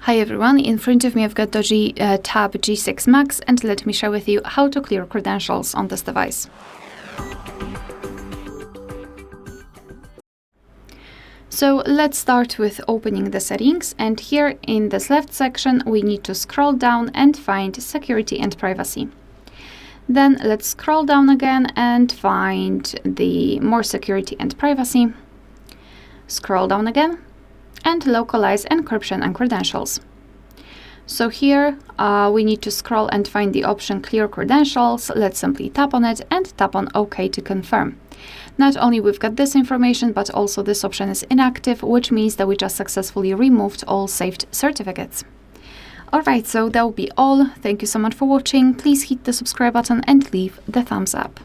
Hi everyone, in front of me I've got DOOGEE Tab G6 Max, and let me share with you how to clear credentials on this device. So let's start with opening the settings, and here in this left section we need to scroll down and find security and privacy. Then let's scroll down again and find the more security and privacy. Scroll down again and localize encryption and credentials. So here we need to scroll and find the option clear credentials. Let's simply tap on it and tap on OK to confirm. Not only we've got this information, but also this option is inactive, which means that we just successfully removed all saved certificates. Alright, so that will be all. Thank you so much for watching. Please hit the subscribe button and leave the thumbs up.